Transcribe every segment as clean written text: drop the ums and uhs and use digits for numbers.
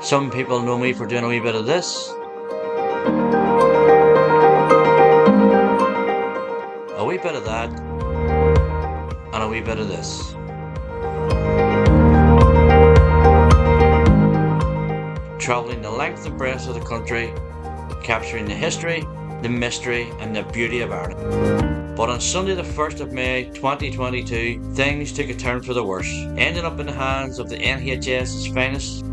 Some people know me for doing a wee bit of this, a wee bit of that, and a wee bit of this. Travelling the length and breadth of the country, capturing the history, the mystery and the beauty of Ireland. But on Sunday the 1st of May 2022, things took a turn for the worse, ending up in the hands of the NHS's finest.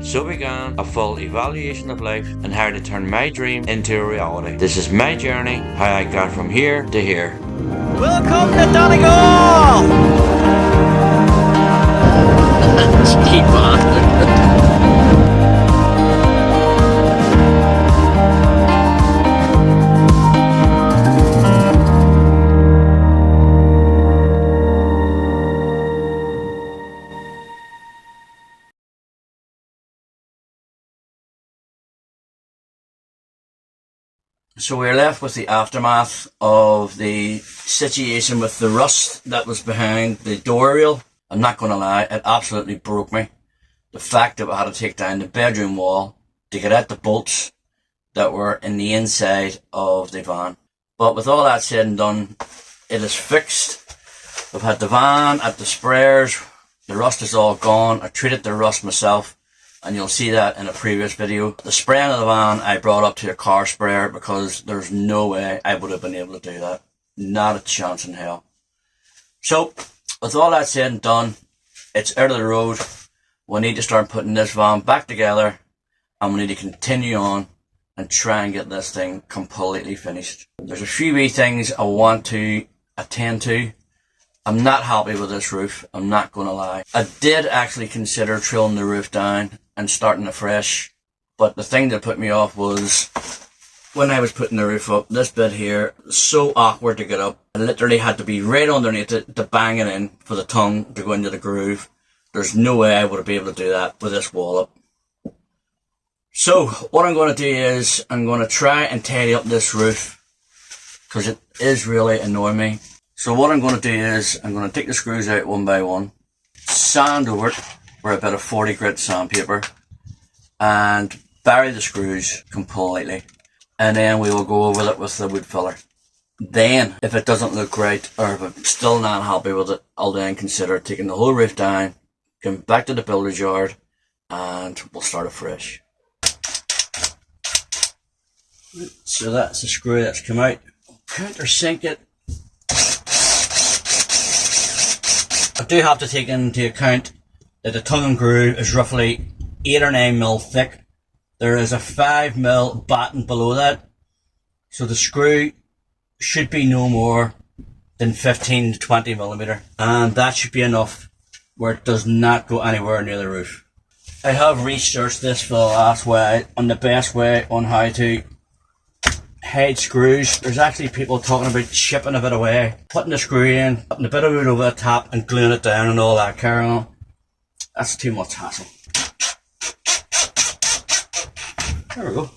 So began a full evaluation of life and how to turn my dream into a reality. This is my journey, how I got from here to here. Welcome to Donegal! Keep on. So we're left with the aftermath of the situation with the rust that was behind the door rail. I'm not going to lie, it absolutely broke me. The fact that we had to take down the bedroom wall to get at the bolts that were in the inside of the van. But with all that said and done, it is fixed. We've had the van at the sprayers, the rust is all gone. I treated the rust myself. And you'll see that in a previous video. The spraying of the van I brought up to a car sprayer because there's no way I would have been able to do that. Not a chance in hell. So, with all that said and done, it's out of the road. We need to start putting this van back together and we need to continue on and try and get this thing completely finished. There's a few wee things I want to attend to. I'm not happy with this roof, I'm not going to lie. I did actually consider drilling the roof down and starting afresh, but the thing that put me off was when I was putting the roof up, this bit here was so awkward to get up. I literally had to be right underneath it to bang it in for the tongue to go into the groove. There's no way I would have been able to do that with this wall up. So what I'm going to do is I'm going to try and tidy up this roof because it is really annoying me. So what I'm going to do is I'm going to take the screws out one by one, sand over it with a bit of 40 grit sandpaper and bury the screws completely, and then we will go over it with the wood filler. Then if it doesn't look right or if I'm still not happy with it, I'll then consider taking the whole roof down, going back to the builder's yard and we'll start afresh. So that's the screw that's come out. Countersink it. I do have to take into account that the tongue and groove is roughly 8 or 9 mil thick. There is a 5 mil batten below that, so the screw should be no more than 15 to 20 millimeter, and that should be enough where it does not go anywhere near the roof. I have researched this for the last while on the best way on how to hide screws. There's actually people talking about chipping a bit away, putting the screw in, putting a bit of wood over the top and gluing it down and all that carry on. That's too much hassle. There we go.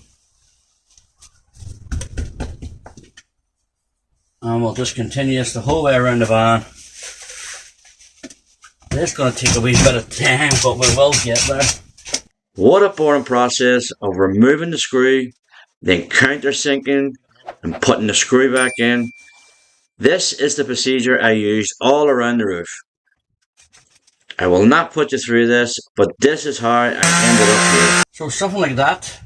And we'll just continue this the whole way around the van. This is going to take a wee bit of time, but we will get there. What a boring process of removing the screw, then countersinking and putting the screw back in. This is the procedure I used all around the roof. I will not put you through this, but this is how I ended up here. So something like that,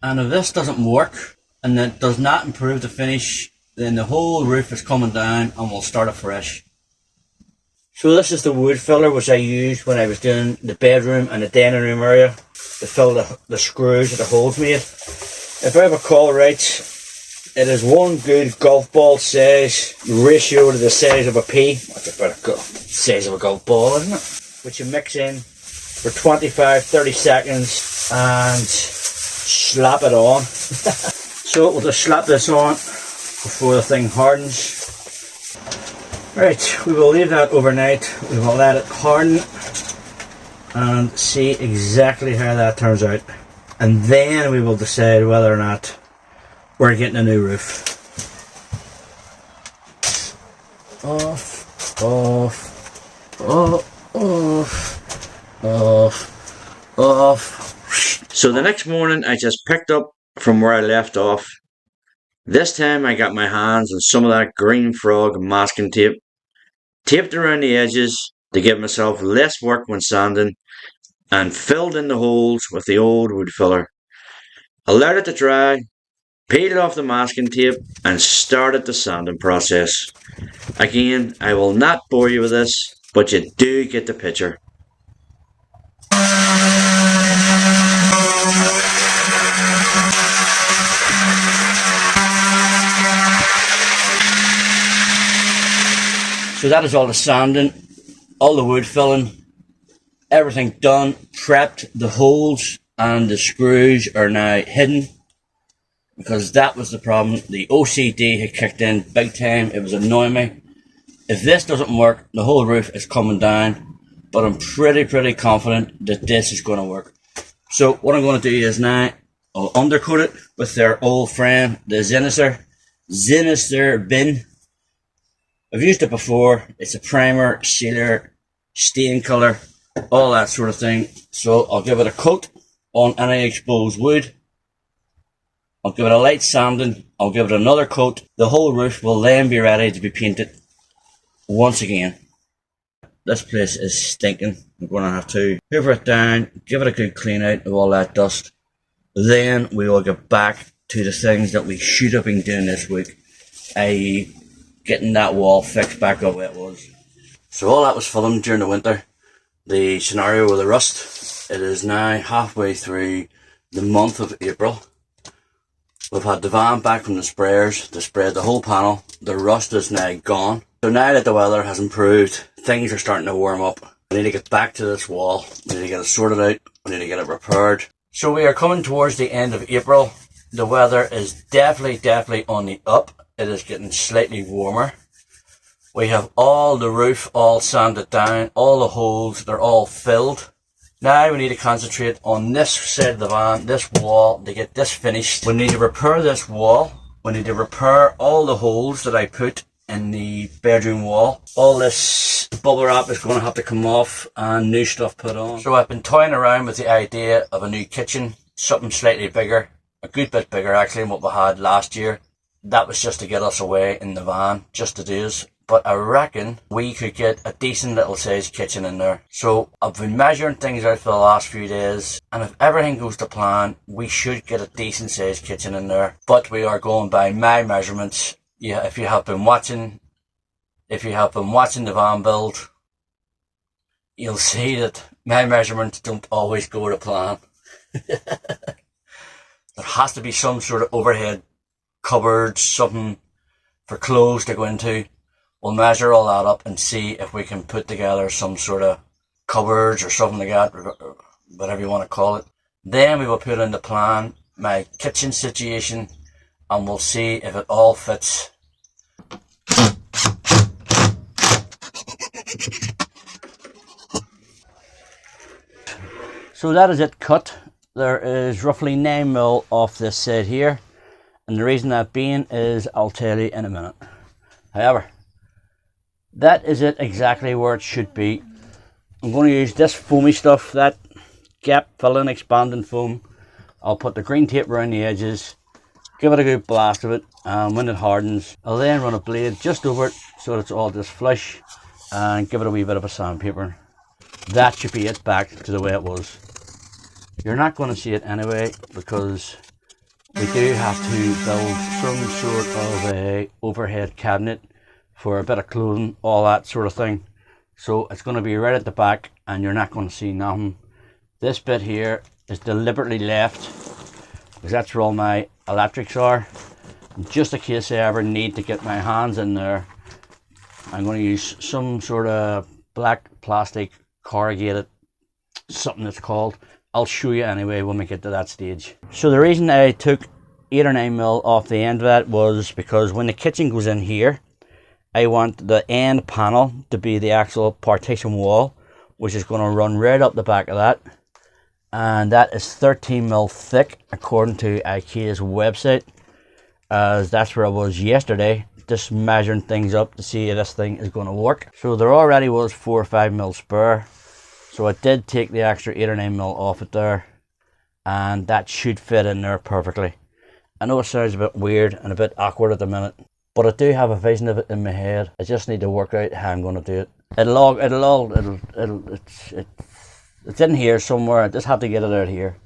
and if this doesn't work and it does not improve the finish, then the whole roof is coming down and we'll start afresh. So this is the wood filler which I used when I was doing the bedroom and the dining room area to fill the screws that the holes made. If I recall right, it is one good golf ball size ratio to the size of a pea. That's about the size of a golf ball, isn't it? Which you mix in for 25-30 seconds and slap it on. So we'll just slap this on before the thing hardens. Right, we will leave that overnight. We will let it harden and see exactly how that turns out. And then we will decide whether or not we're getting a new roof. Off, off, off, off. off. So the next morning I just picked up from where I left off. This time I got my hands on some of that green frog masking tape, taped around the edges to give myself less work when sanding, and filled in the holes with the old wood filler. I allowed it to dry, peeled off the masking tape, and started the sanding process. Again, I will not bore you with this, but you do get the picture. So that is all the sanding, all the wood filling, everything done, prepped. The holes and the screws are now hidden because that was the problem. The OCD had kicked in big time. It was annoying me. If this doesn't work, the whole roof is coming down, but I'm pretty confident that this is going to work. So what I'm going to do is now I'll undercoat it with their old friend, the Sinister bin. I've used it before. It's a primer, sealer, stain colour, all that sort of thing. So I'll give it a coat on any exposed wood. I'll give it a light sanding. I'll give it another coat. The whole roof will then be ready to be painted once again. This place is stinking. I'm going to have to hoover it down, give it a good clean out of all that dust. Then we will get back to the things that we should have been doing this week, i.e. getting that wall fixed back up where it was. So all that was filmed during the winter. The scenario with the rust. It is now halfway through the month of April. We've had the van back from the sprayers to spray the whole panel. The rust is now gone. So now that the weather has improved, things are starting to warm up. We need to get back to this wall. We need to get it sorted out. We need to get it repaired. So we are coming towards the end of April. The weather is definitely on the up. It is getting slightly warmer. We have all the roof all sanded down, all the holes, they're all filled. Now we need to concentrate on this side of the van, this wall, to get this finished. We need to repair this wall. We need to repair all the holes that I put in the bedroom wall. All this bubble wrap is going to have to come off and new stuff put on. So I've been toying around with the idea of a new kitchen, something slightly bigger, a good bit bigger actually than what we had last year. That was just to get us away in the van, just to do this. But I reckon we could get a decent little size kitchen in there. So I've been measuring things out for the last few days, and if everything goes to plan, we should get a decent size kitchen in there. But we are going by my measurements. Yeah, if you have been watching the van build, you'll see that my measurements don't always go to plan. There has to be some sort of overhead cupboards, something for clothes to go into. We'll measure all that up and see if we can put together some sort of cupboards or something like that, whatever you want to call it. Then we will put in the plan my kitchen situation and we'll see if it all fits. So that is it cut. There is roughly 9mm off this side here, and the reason that being is I'll tell you in a minute. However, that is it exactly where it should be. I'm going to use this foamy stuff, that gap filling expanding foam. I'll put the green tape around the edges, give it a good blast of it, and when it hardens, I'll then run a blade just over it so that it's all just flush, and give it a wee bit of a sandpaper. That should be it back to the way it was. You're not going to see it anyway because we do have to build some sort of a overhead cabinet for a bit of clothing, all that sort of thing. So it's going to be right at the back and you're not going to see nothing. This bit here is deliberately left because that's where all my electrics are. And just in case I ever need to get my hands in there, I'm going to use some sort of black plastic corrugated, something it's called. I'll show you anyway when we get to that stage. So the reason I took 8 or 9mm off the end of that was because when the kitchen goes in here, I want the end panel to be the actual partition wall, which is going to run right up the back of that. And that is 13mm thick according to IKEA's website, as that's where I was yesterday, just measuring things up to see if this thing is going to work. So there already was 4 or 5mm spare. So I did take the extra 8 or 9 mil off it there, and that should fit in there perfectly. I know it sounds a bit weird and a bit awkward at the minute, but I do have a vision of it in my head. I just need to work out how I'm going to do it. It's in here somewhere. I just have to get it out here.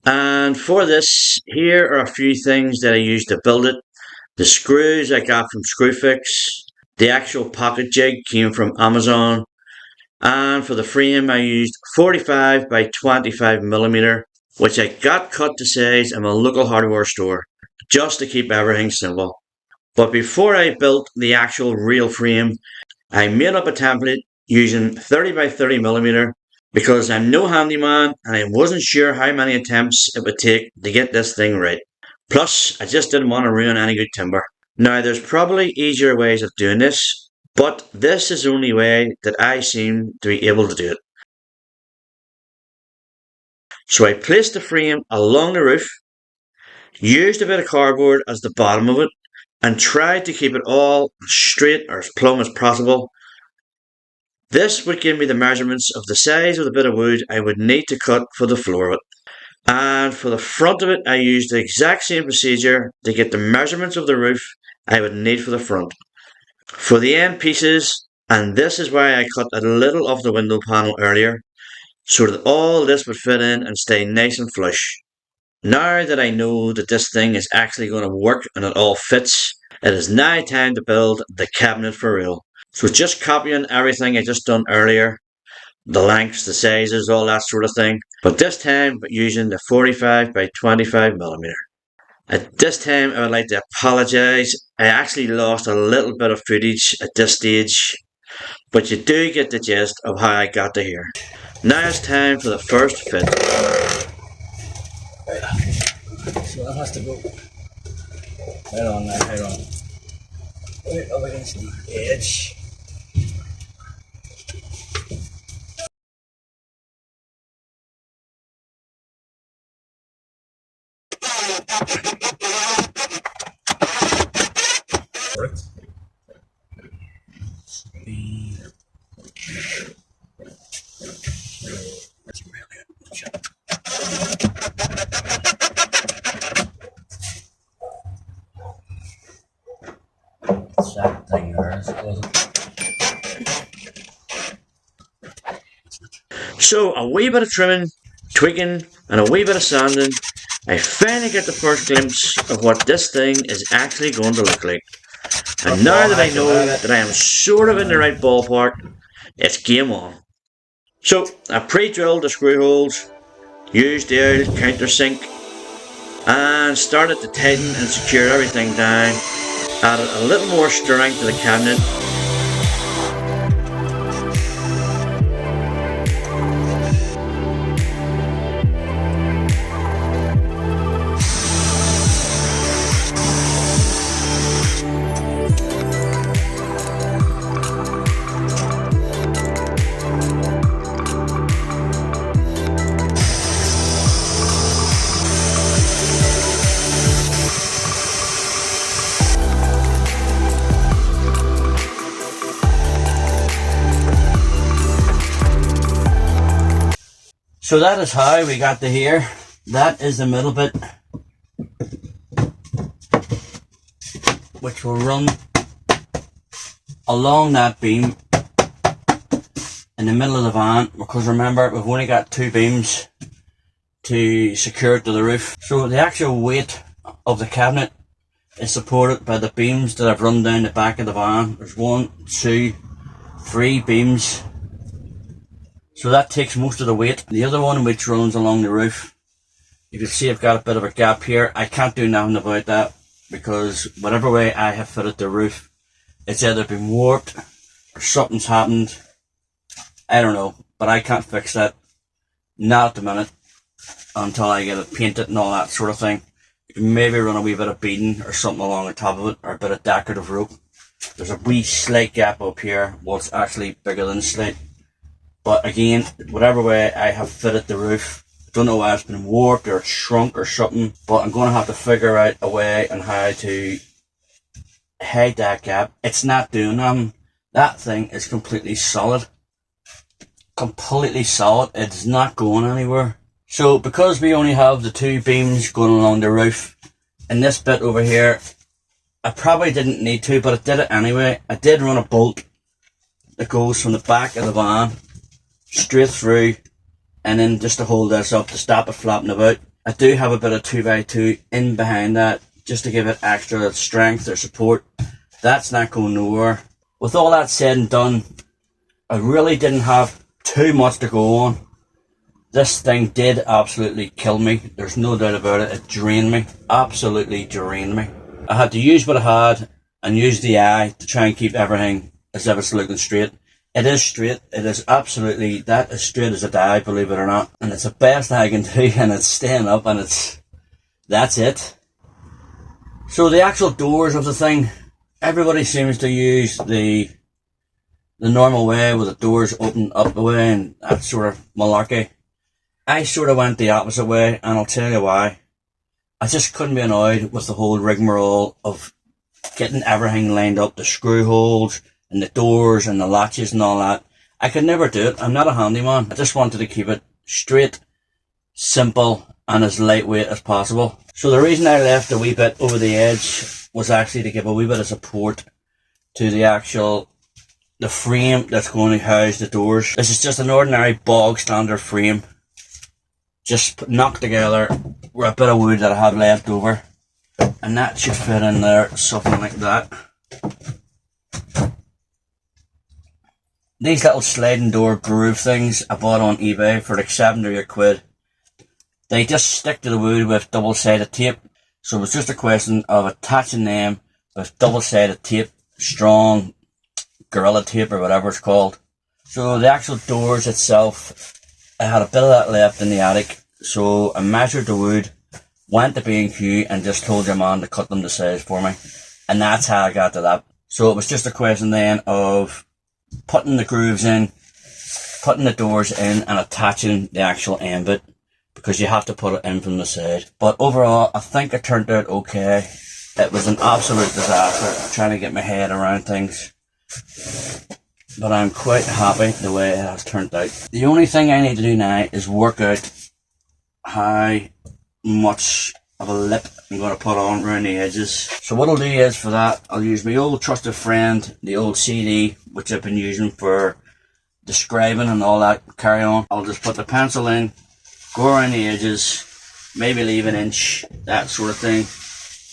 And for this, here are a few things that I used to build it. The screws I got from Screwfix. The actual pocket jig came from Amazon. And for the frame, I used 45 by 25 millimeter, which I got cut to size in my local hardware store, just to keep everything simple. But before I built the actual real frame, I made up a template using 30 by 30 millimeter because I'm no handyman and I wasn't sure how many attempts it would take to get this thing right. Plus, I just didn't want to ruin any good timber. Now, there's probably easier ways of doing this, but this is the only way that I seem to be able to do it. So I placed the frame along the roof, used a bit of cardboard as the bottom of it, and tried to keep it all straight or as plumb as possible. This would give me the measurements of the size of the bit of wood I would need to cut for the floor of it. And for the front of it, I used the exact same procedure to get the measurements of the roof I would need for the front. For the end pieces, and this is why I cut a little off the window panel earlier, so that all this would fit in and stay nice and flush. Now that I know that this thing is actually going to work and it all fits, it is now time to build the cabinet for real. So just copying everything I just done earlier, the lengths, the sizes, all that sort of thing, but this time using the 45 by 25 millimeter. At this time, I would like to apologise. I actually lost a little bit of footage at this stage, but you do get the gist of how I got to here. Now it's time for the first fit. So that has to go right on there, right on. Right up against the edge. Correct. That's really good. That thing there is so a wee bit of trimming, tweaking, and a wee bit of sanding, I finally get the first glimpse of what this thing is actually going to look like. And now that I know that I am sort of in the right ballpark, it's game on. So I pre-drilled the screw holes, used the old countersink, and started to tighten and secure everything down. Added a little more strength to the cabinet. So that is how we got to here. That is the middle bit, which will run along that beam in the middle of the van, because remember, we've only got 2 beams to secure it to the roof. So the actual weight of the cabinet is supported by the beams that I've run down the back of the van. There's 1, 2, 3 beams. So that takes most of the weight. The other one, which runs along the roof, you can see I've got a bit of a gap here. I can't do nothing about that because whatever way I have fitted the roof, it's either been warped or something's happened. I don't know, but I can't fix that. Not at the minute, until I get it painted and all that sort of thing. You can maybe run a wee bit of beading or something along the top of it, or a bit of decorative rope. There's a wee slight gap up here. Well, it's actually bigger than slight. But again, whatever way I have fitted the roof, I don't know why it's been warped or shrunk or something, but I'm going to have to figure out a way on how to hide that gap. It's not doing that thing is completely solid. completely solid. It's not going anywhere. So because we only have the 2 beams going along the roof, and this bit over here, I probably didn't need to, but I did it anyway. I did run a bolt that goes from the back of the van straight through, and then just to hold this up to stop it flapping about. I do have a bit of 2x2 in behind that just to give it extra strength or support. That's not going nowhere. With all that said and done, I really didn't have too much to go on. This thing did absolutely kill me. There's no doubt about it. It drained me. Absolutely drained me. I had to use what I had and use the eye to try and keep everything as if it's looking straight. It is straight. It is absolutely, that is straight as a die, believe it or not. And it's the best I can do, and it's staying up, and that's it. So the actual doors of the thing, everybody seems to use the normal way with the doors open up the way, and that's sort of malarkey. I sort of went the opposite way, and I'll tell you why. I just couldn't be annoyed with the whole rigmarole of getting everything lined up, the screw holes and the doors and the latches and all that. I could never do it. I'm not a handyman. I just wanted to keep it straight, simple, and as lightweight as possible. So the reason I left a wee bit over the edge was actually to give a wee bit of support to the frame that's going to house the doors. This is just an ordinary bog standard frame, just knocked together with a bit of wood that I had left over, and that should fit in there, something like that. These little sliding door groove things I bought on eBay for like £7 They just stick to the wood with double-sided tape, so it was just a question of attaching them with double-sided tape, strong Gorilla tape or whatever it's called. So the actual doors itself, I had a bit of that left in the attic, so I measured the wood, went to B&Q and just told your man to cut them to size for me, and that's how I got to that. So it was just a question then of putting the grooves in, putting the doors in, and attaching the actual end bit, because you have to put it in from the side. But overall, I think it turned out okay. It was an absolute disaster trying to get my head around things, but I'm quite happy the way it has turned out. The only thing I need to do now is work out how much of a lip I'm going to put on around the edges. So what I'll do is, for that, I'll use my old trusted friend, the old CD, which I've been using for describing and all that carry on. I'll just put the pencil in, go around the edges, maybe leave an inch, that sort of thing,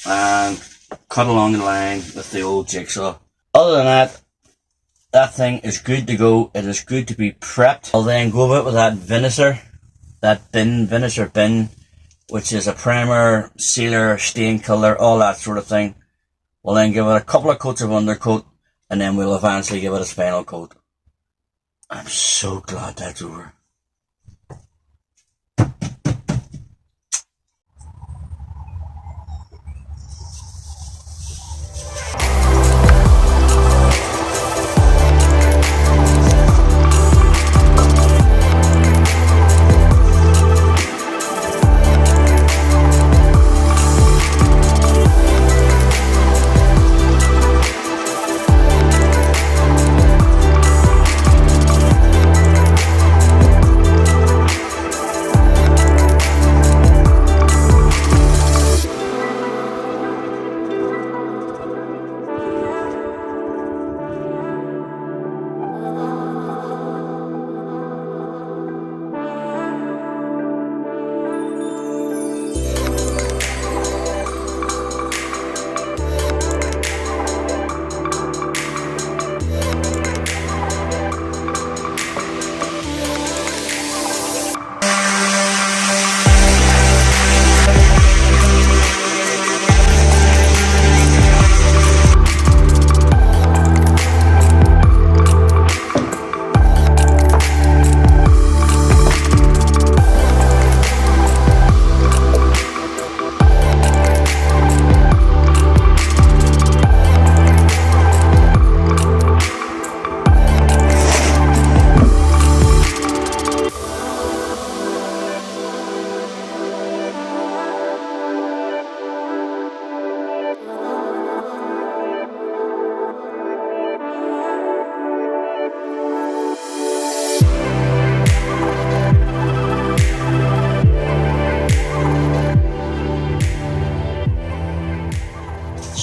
and cut along the line with the old jigsaw. Other than that, that thing is good to go. It is good to be prepped. I'll then go out with that Vinisher, Vinisher bin, which is a primer, sealer, stain killer, all that sort of thing. We'll then give it a couple of coats of undercoat, and then we'll eventually give it a final coat. I'm so glad that's over.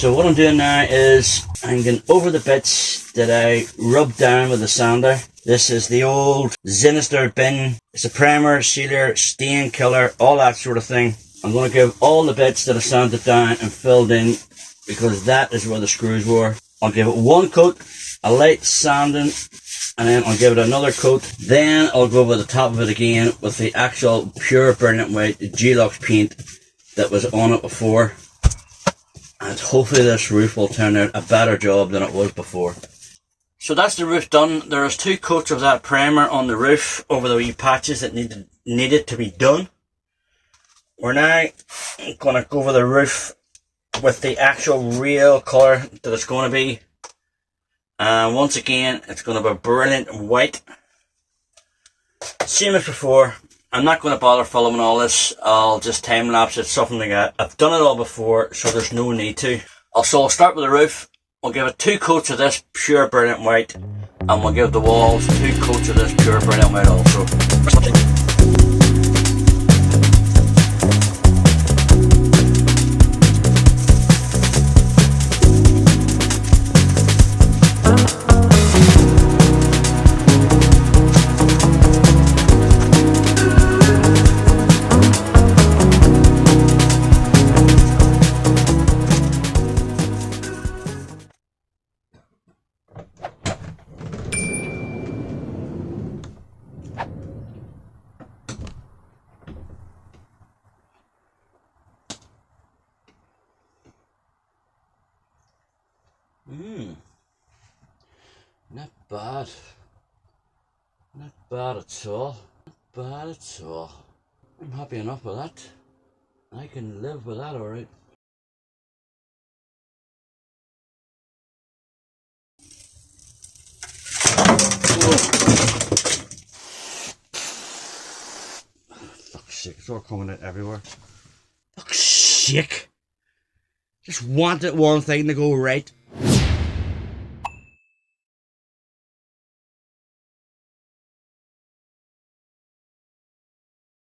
So what I'm doing now is I'm going over the bits that I rubbed down with the sander. This is the old Sinister bin. It's a primer, sealer, stain killer, all that sort of thing. I'm going to give all the bits that I sanded down and filled in, because that is where the screws were. I'll give it one coat, a light sanding, and then I'll give it another coat. Then I'll go over the top of it again with the actual pure brilliant white G-Lux paint that was on it before. And hopefully this roof will turn out a better job than it was before. So that's the roof done. There's 2 coats of that primer on the roof over the wee patches that needed to be done. We're now going to go over the roof with the actual real colour that it's going to be. And once again, it's going to be brilliant white. Same as before. I'm not going to bother filming all this. I'll just time lapse it, something like that. I've done it all before, so there's no need to. So I'll start with the roof. We'll give it 2 coats of this pure brilliant white, and we'll give the walls 2 coats of this pure brilliant white also. Not bad. Not bad at all. Not bad at all. I'm happy enough with that. I can live with that alright. Fuck's sake, it's all coming out everywhere. Fuck's sake! Just wanted one thing to go right.